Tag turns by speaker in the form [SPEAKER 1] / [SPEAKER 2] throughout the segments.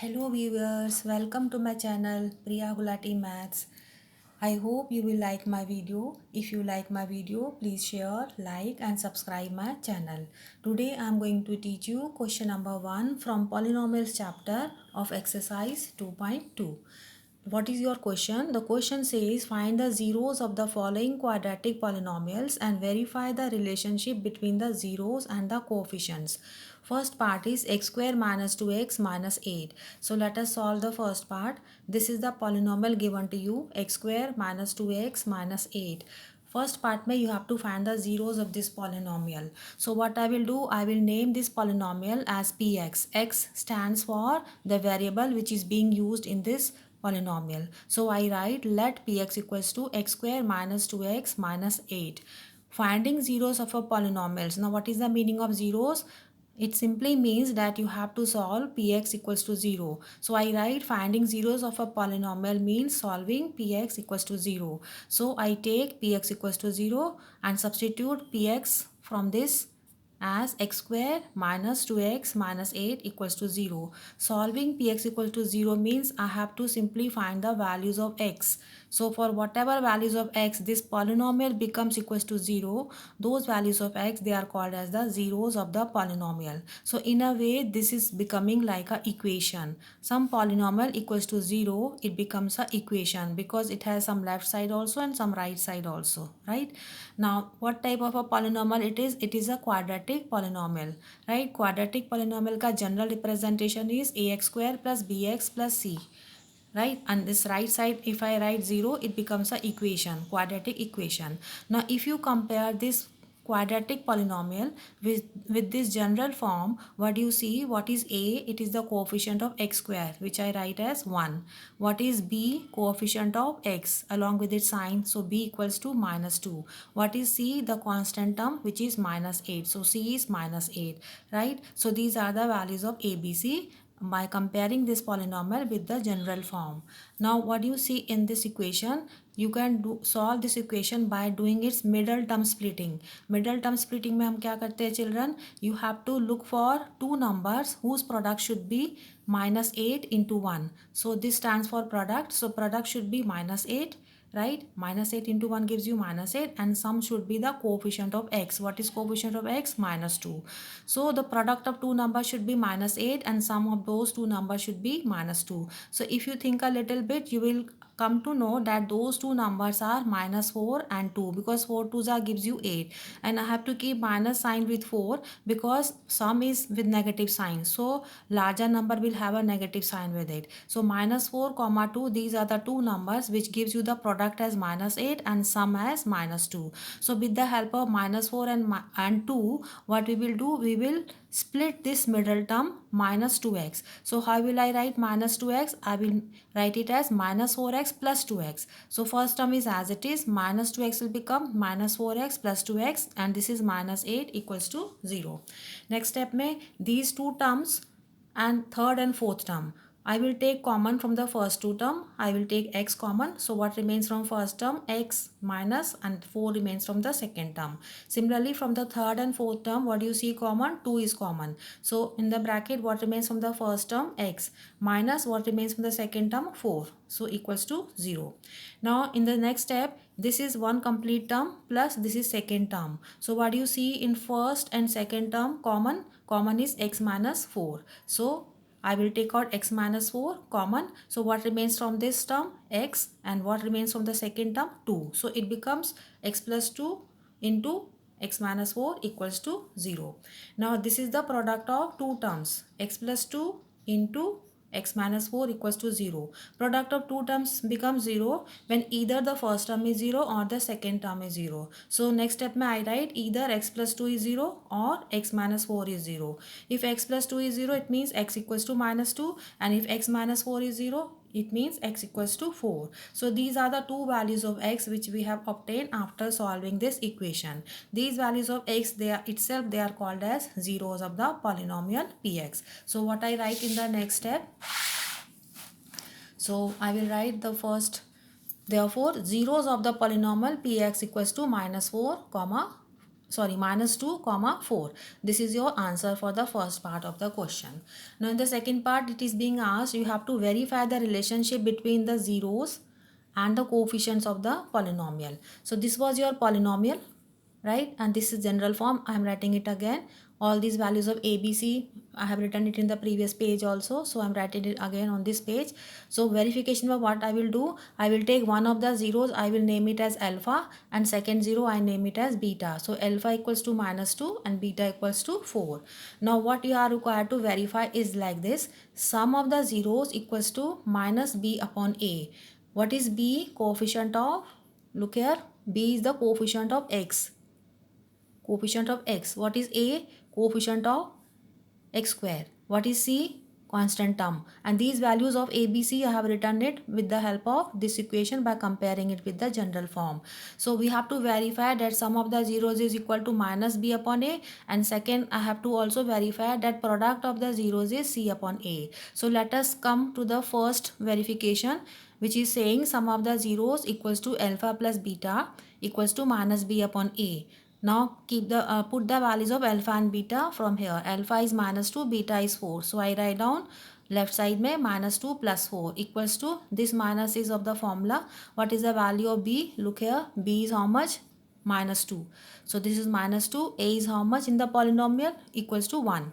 [SPEAKER 1] Hello viewers, welcome to my channel Priya Gulati Maths. I hope you will like my video. If you like my video, please share, like and subscribe my channel. Today I am going to teach you question number 1 from polynomials chapter of exercise 2.2. What is your question? The question says find the zeros of the following quadratic polynomials and verify the relationship between the zeros and the coefficients. First part is x square minus 2x minus 8. So let us solve the first part. This is the polynomial given to you, x square minus 2x minus 8. First part mein you have to find the zeros of this polynomial. So what I will do, I will name this polynomial as px. X stands for the variable which is being used in this polynomial. So I write let px equals to x square minus 2x minus 8. Finding zeros of a polynomials. Now what is the meaning of zeros? It simply means that you have to solve px equals to 0. So I write finding zeros of a polynomial means solving px equals to 0. So I take px equals to 0 and substitute px from this as x square minus 2x minus 8 equals to 0. Solving px equals to 0 means I have to simply find the values of x. So for whatever values of x this polynomial becomes equals to 0, those values of x they are called as the zeros of the polynomial. So in a way this is becoming like a equation. Some polynomial equals to 0, it becomes a equation because it has some left side also and some right side also, right? Now what type of a polynomial it is? It is a quadratic polynomial, right? Quadratic polynomial ka general representation is ax square plus bx plus c, right? And this right side if I write 0 it becomes a equation, quadratic equation. Now if you compare this quadratic polynomial with this general form, what do you see? What is a? It is the coefficient of x square which I write as 1. What is b? Coefficient of x along with its sign, so b equals to minus 2. What is c? The constant term which is minus 8, so c is minus 8, right? So these are the values of abc by comparing this polynomial with the general form. Now what you see in this equation, you can solve this equation by doing its middle term splitting. Middle term splitting में हम क्या करते हैं children? You have to look for two numbers whose product should be minus 8 into 1. So this stands for product. So product should be minus 8, right? Minus 8 into 1 gives you minus 8 and sum should be the coefficient of x. What is coefficient of x? Minus 2. So the product of two numbers should be minus 8 and sum of those two numbers should be minus 2. So if you think a little bit, you will come to know that those two numbers are minus 4 and 2 because 4 twos are gives you 8 and I have to keep minus sign with 4 because sum is with negative sign, so larger number will have a negative sign with it. So minus 4 comma 2, these are the two numbers which gives you the product as minus 8 and sum as minus 2. So with the help of minus 4 and 2, what we will do, we will split this middle term minus 2x. So how will I write minus 2x? I will write it as minus 4x plus 2x. So first term is as it is, minus 2x will become minus 4x plus 2x and this is minus 8 equals to 0. Next step में these two terms and third and fourth term, I will take common from the first two term. I will take x common. So what remains from first term? X minus and 4 remains from the second term. Similarly from the third and fourth term, what do you see common? 2 is common. So in the bracket what remains from the first term? X minus what remains from the second term? 4. So equals to 0. Now in the next step, this is one complete term plus this is second term. So what do you see in first and second term common? Common is x minus 4. So I will take out x minus 4 common. So what remains from this term? X, and what remains from the second term? 2. So it becomes x plus 2 into x minus 4 equals to 0. Now this is the product of two terms, x plus 2 into x minus 4 equals to 0. Product of two terms becomes 0 when either the first term is 0 or the second term is 0. So next step में I write either x plus 2 is 0 or x minus 4 is 0. If x plus 2 is 0, it means x equals to minus 2, and if x minus 4 is 0, it means x equals to 4. So these are the two values of x which we have obtained after solving this equation. These values of x, they are called as zeros of the polynomial px. So what I write in the next step? So I will write the first, therefore zeros of the polynomial px equals to minus 4 comma sorry, minus 2 comma 4. This is your answer for the first part of the question. Now in the second part, it is being asked, you have to verify the relationship between the zeros and the coefficients of the polynomial. So this was your polynomial, right? And this is general form. I am writing it again. All these values of a, b, c, I have written it in the previous page also, so I am writing it again on this page. So verification of what I will do, I will take one of the zeros, I will name it as alpha, and second zero I name it as beta. So alpha equals to minus 2 and beta equals to 4. Now what you are required to verify is like this: sum of the zeros equals to minus b upon a. What is b? Coefficient of, look here, b is the coefficient of x. Coefficient of x. What is a? Coefficient of x square. What is c? Constant term. And these values of a, b, c, I have written it with the help of this equation by comparing it with the general form. So we have to verify that sum of the zeros is equal to minus b upon a, and second I have to also verify that product of the zeros is c upon a. So let us come to the first verification, which is saying sum of the zeros equals to alpha plus beta equals to minus b upon a. Now keep the put the values of alpha and beta from here. Alpha is minus 2, beta is 4. So I write down left side mein minus 2 plus 4 equals to, this minus is of the formula. What is the value of b? Look here, b is how much? Minus 2. So this is minus 2. A is how much in the polynomial? Equals to 1.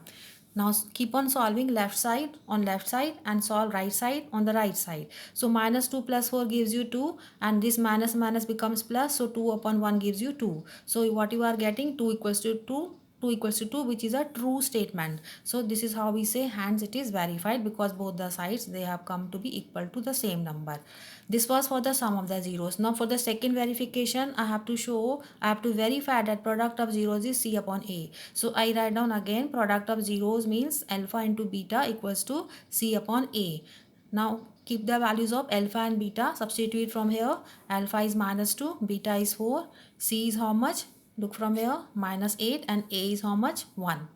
[SPEAKER 1] Now keep on solving left side on left side and solve right side on the right side. So minus 2 plus 4 gives you 2, and this minus minus becomes plus, so 2 upon 1 gives you 2. So what you are getting, 2 equals to 2, 2 equals to 2, which is a true statement. So this is how we say hence it is verified, because both the sides they have come to be equal to the same number. This was for the sum of the zeros. Now for the second verification, I have to verify that product of zeros is c upon a. So I write down again, product of zeros means alpha into beta equals to c upon a. Now keep the values of alpha and beta, substitute from here. Alpha is minus 2, beta is 4, c is how much? Look from here, minus 8, and a is how much? 1.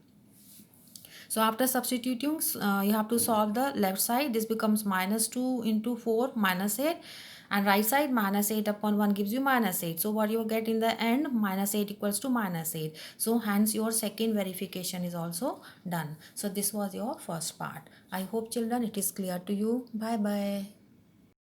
[SPEAKER 1] So after substituting, you have to solve the left side. This becomes minus 2 into 4, minus 8. And right side, minus 8 upon 1 gives you minus 8. So what you get in the end, minus 8 equals to minus 8. So hence your second verification is also done. So this was your first part. I hope children it is clear to you. Bye bye.